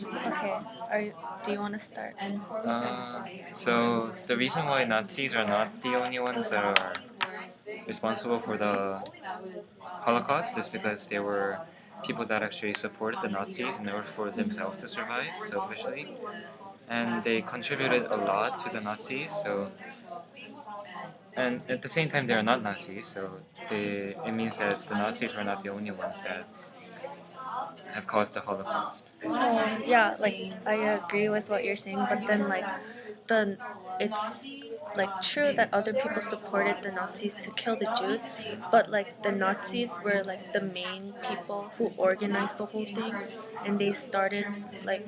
Okay. Do you want to start? So the reason why Nazis are not the only ones that are responsible for the Holocaust is because they were people that actually supported the Nazis in order for themselves to survive selfishly, and they contributed a lot to the Nazis. So, and at the same time, they are not Nazis, so it means that the Nazis were not the only ones that have caused the Holocaust. Yeah, like I agree with what you're saying, but then like the it's like true that other people supported the Nazis to kill the Jews, but like the Nazis were like the main people who organized the whole thing, and they started like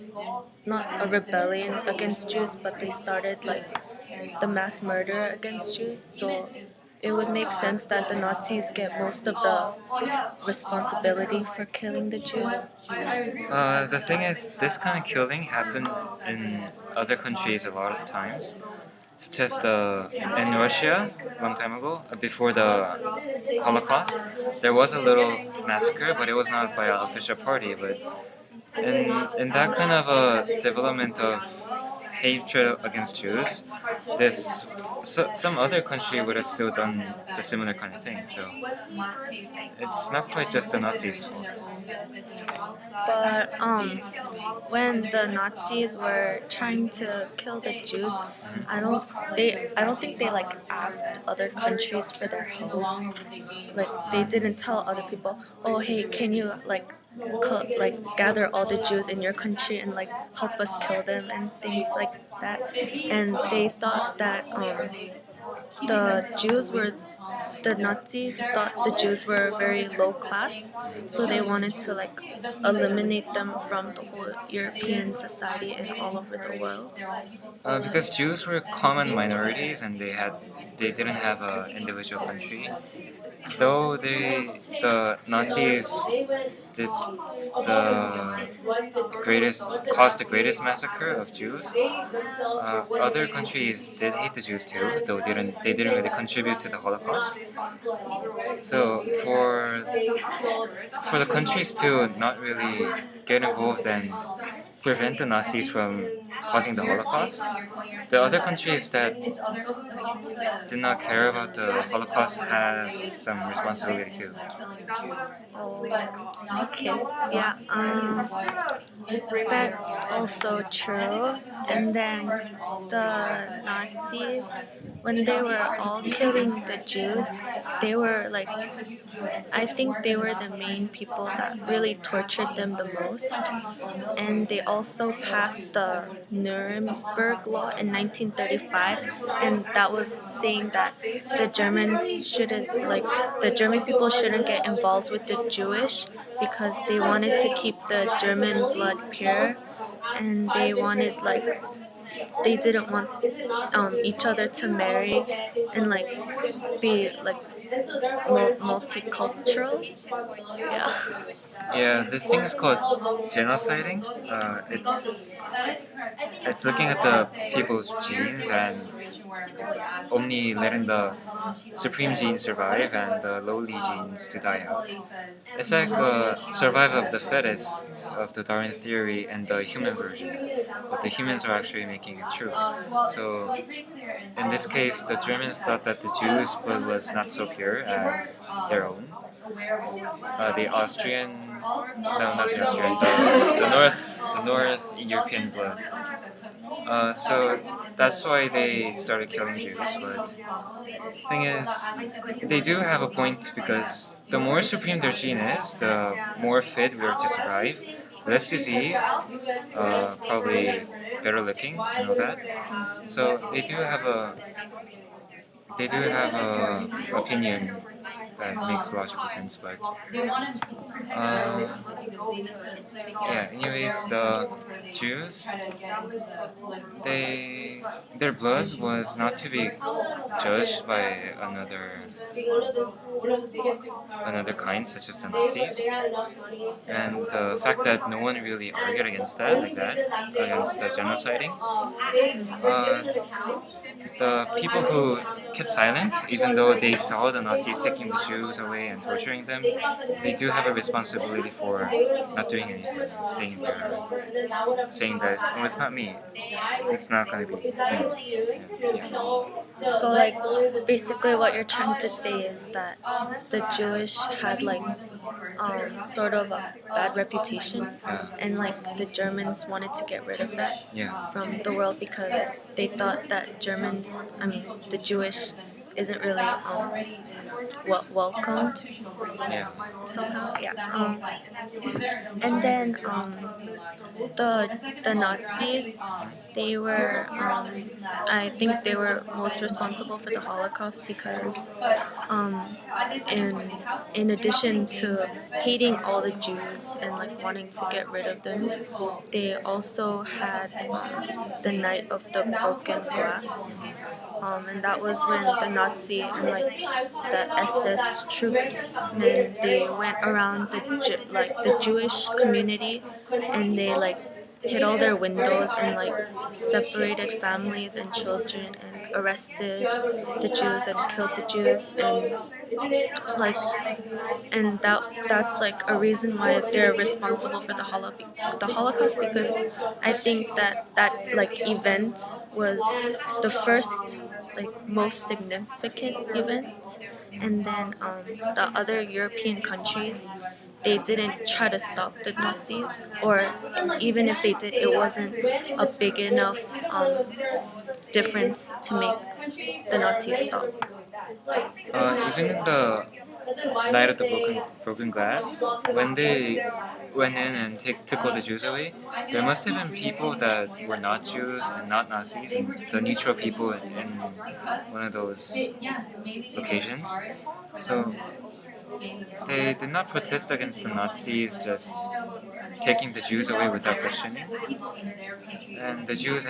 not a rebellion against Jews, but they started like the mass murder against Jews. So it would make sense that the Nazis get most of the responsibility for killing the Jews. The thing is, this kind of killing happened in other countries a lot of times, such as in Russia a long time ago, before the Holocaust. There was a little massacre, but it was not by an official party. But in that kind of a development of hatred against Jews, some other country would have still done the similar kind of thing. So it's not quite just the Nazis' fault. But when the Nazis were trying to kill the Jews, I don't think they like asked other countries for their help. Like they didn't tell other people, oh hey, can you like gather all the Jews in your country and like help us kill them and things like that. And they thought that the Jews were the Nazis thought the Jews were very low class, so they wanted to like eliminate them from the whole European society and all over the world. Because Jews were common minorities and they didn't have an individual country. Though the Nazis did the greatest caused the greatest massacre of Jews, other countries did hate the Jews too, though they didn't really contribute to the Holocaust. So for the countries to not really get involved and prevent the Nazis from causing the Holocaust, the other countries that did not care about the Holocaust have some responsibility too. Oh, okay. Yeah, that's also true. And then the Nazis, when they were all killing the Jews, they were like, I think they were the main people that really tortured them the most. And they also passed the Nuremberg Law in 1935, and that was saying that the German people shouldn't get involved with the Jewish because they wanted to keep the German blood pure, and they didn't want each other to marry and like be like multicultural. Yeah. Yeah, this thing is called genociding. It's looking at the people's genes and only letting the supreme genes survive and the lowly genes to die out. It's like survival of the fittest of the Darwin theory and the human version, but the humans are actually making it true. So in this case, the Germans thought that the Jews' blood was not so pure as their own. The Austrian, no, not the Austrian, the North European blood. So that's why they started killing Jews. But thing is, they do have a point because the more supreme their gene is, the more fit we are to survive. Less disease, probably better looking, and all that. So they do have a opinion that makes logical sense, but yeah. Anyways, the Jews, they their blood was not to be judged by another kind, such as the Nazis, and the fact that no one really argued against that, like that, against the genociding. The people who kept silent, even though they saw the Nazis taking the Jews away and torturing them, they do have a responsibility for not doing anything and staying there, saying that, oh, it's not me, it's not gonna be me. Yeah. So like basically what you're trying to say is that the Jewish had like sort of a bad reputation, and like the Germans wanted to get rid of that Yeah. from the world because they thought that the Jewish isn't really welcomed Yeah. somehow. Yeah. And then the Nazis, they were I think they were most responsible for the Holocaust because um, in addition to hating all the Jews and like wanting to get rid of them, they also had the Night of the Broken Glass. And that was when the Nazi and like the SS troops, and they went around the Jewish community, and they like hit all their windows and like separated families and children and arrested the Jews and killed the Jews, like and that's like a reason why they're responsible for the Holocaust, because I think that like event was the first like most significant event, and then the other European countries, they didn't try to stop the Nazis, or even if they did, it wasn't a big enough difference to make the Nazis stop. Even in the Night of the Broken Glass, when they went in and took all the Jews away, there must have been people that were not Jews and not Nazis, and the neutral people in one of those locations. So they did not protest against the Nazis just taking the Jews away without questioning. And the Jews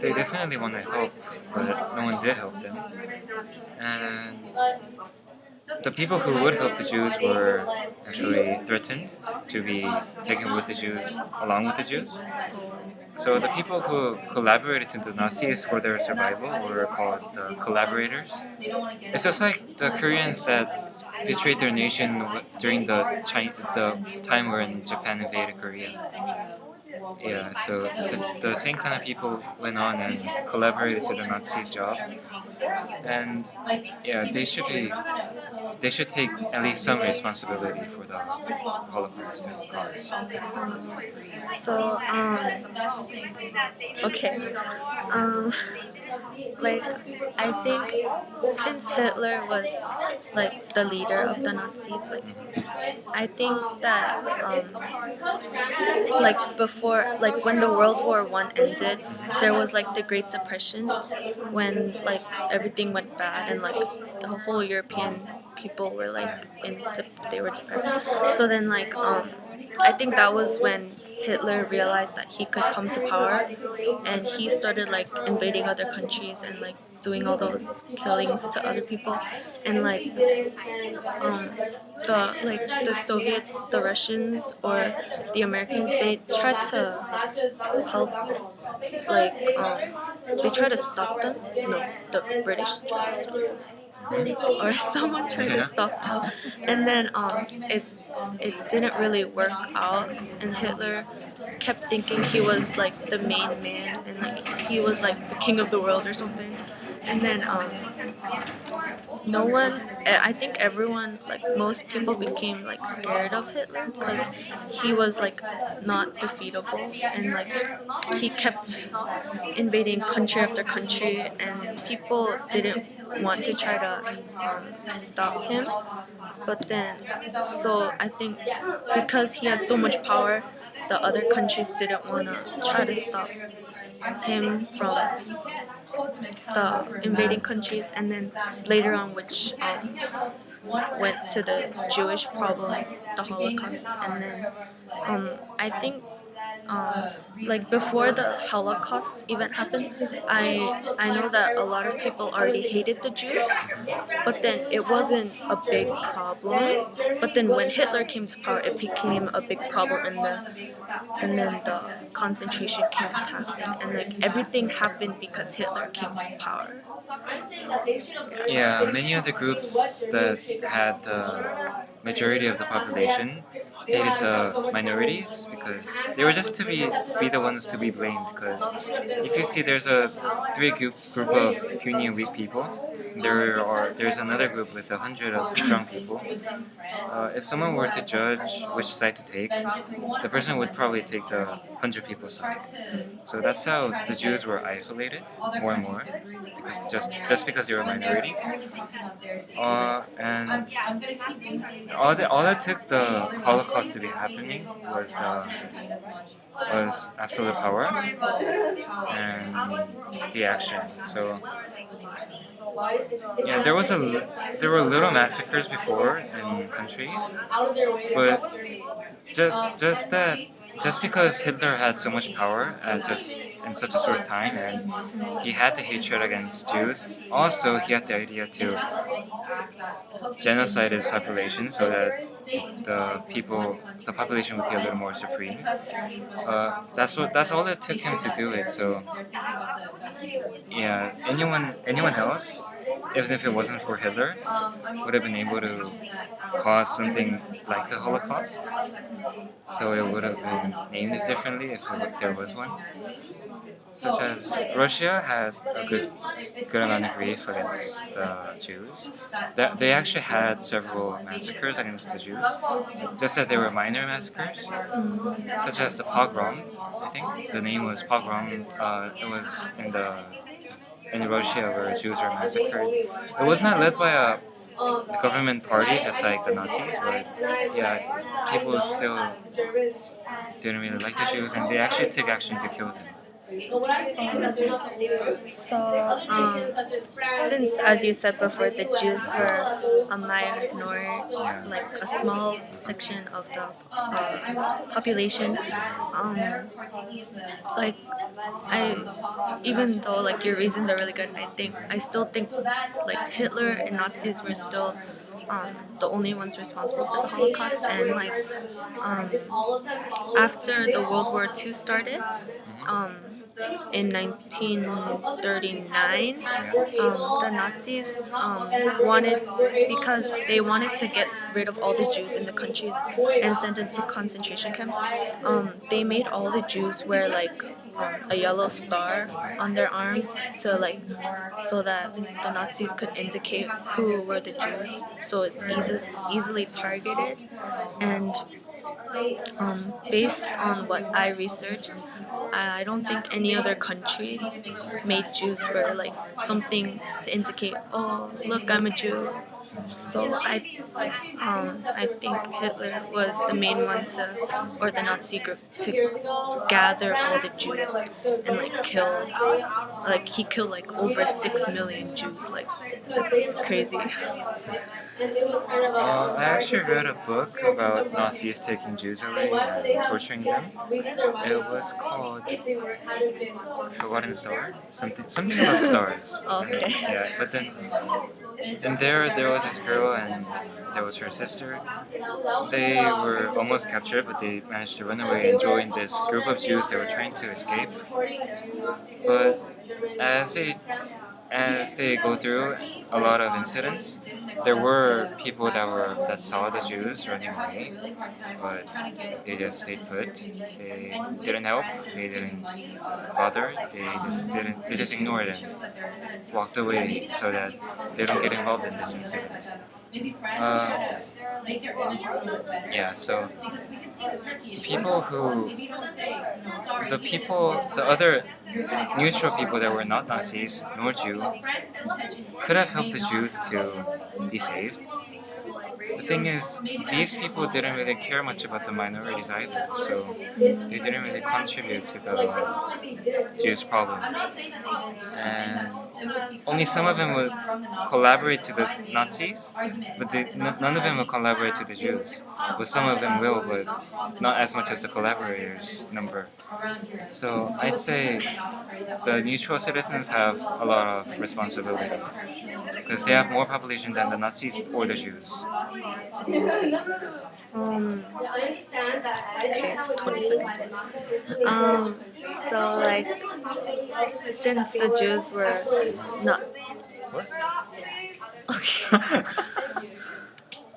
they definitely wanted help, but no one did help them. And the people who would help the Jews were actually threatened to be taken with the Jews, along with the Jews. So the people who collaborated to the Nazis for their survival were called the collaborators. It's just like the Koreans that betrayed their nation during the time when Japan invaded Korea. Yeah, so the same kind of people went on and collaborated to the Nazis' job, and yeah, they should take at least some responsibility for the Holocaust and cause. So okay, um, like I think since Hitler was like the leader of the Nazis, like I think that like before, like when the World War I ended, there was like the Great Depression, when like everything went bad and like the whole European people were like they were depressed. So then like I think that was when Hitler realized that he could come to power, and he started like invading other countries and like doing all those killings to other people, and like um, the Soviets, the Russians, or the Americans, they tried to help, like they tried to stop them. No, the British tried to stop them, or someone tried to stop them, and then it didn't really work out, and Hitler kept thinking he was like the main man, and like he was like the king of the world or something, and then no one, I think everyone, like most people became like scared of Hitler because he was like not defeatable, and like he kept invading country after country, and people didn't want to try to stop him. But then, so I think because he had so much power, the other countries didn't want to try to stop him from the invading countries, and then later on, which went to the Jewish problem, the Holocaust, and then I think um, like before the Holocaust event happened, I know that a lot of people already hated the Jews, but then it wasn't a big problem. But then when Hitler came to power, it became a big problem, and then the concentration camps happened, and like everything happened because Hitler came to power. Yeah, many of the groups that had the majority of the population hated the minorities because they were just to be the ones to be blamed. Because if you see, there's a group of puny and weak people. There's another group with 100 of strong people. If someone were to judge which side to take, the person would probably take the 100 people side. So that's how the Jews were isolated more and more, because just because they were minorities. And all that took the Holocaust to be happening was absolute power and the action. So yeah, there were little massacres before in countries, but just because Hitler had so much power just in such a short time, and he had the hatred against Jews. Also, he had the idea to genocide his population so that the population would be a little more supreme. That's all it took him to do it. So yeah, anyone else, even if it wasn't for Hitler, would have been able to cause something like the Holocaust, though it would have been named differently if there was one. Such as Russia had a good amount of grief against the Jews. They actually had several massacres against the Jews, just that they were minor massacres, such as the pogrom. I think the name was pogrom. It was in Russia where Jews were massacred. It was not led by a government party, just like the Nazis, but yeah, people still didn't really like the Jews, and they actually took action to kill them. So, since, as you said before, the Jews were a minority, like a small section of the population, like even though like your reasons are really good, I still think like Hitler and Nazis were still the only ones responsible for the Holocaust, and like um, after the World War II started, um, in 1939, the Nazis wanted, because they wanted to get rid of all the Jews in the countries and send them to concentration camps. They made all the Jews wear like a yellow star on their arm to like so that the Nazis could indicate who were the Jews. So it's easily targeted, and based on what I researched, I don't think any other countries made Jews wear like something to indicate, oh, look, I'm a Jew. So I think Hitler was the main one to, or the Nazi group, to gather all the Jews and like kill, like he killed like over 6 million Jews. Like that's crazy. I actually read a book about Nazis taking Jews away and torturing them. It was called Forgotten Star, something about stars. Okay. Yeah, but then and there was this girl and there was her sister. They were almost captured, but they managed to run away and join this group of Jews that were trying to escape. But as they go through a lot of incidents, there were people that saw the Jews running away, but they just stayed put. They didn't help. They didn't bother. They just ignored and walked away so that they don't get involved in this incident. Uh, yeah, so the other neutral people that were not Nazis nor Jew could have helped the Jews to be saved. The thing is, these people didn't really care much about the minorities either, so they didn't really contribute to the Jews' problem. And only some of them would collaborate to the Nazis, but none of them will collaborate to the Jews. But some of them will, but not as much as the collaborators number. So I'd say the neutral citizens have a lot of responsibility because they have more population than the Nazis or the Jews. Okay, 20 seconds. So like, since the Jews were not What? okay.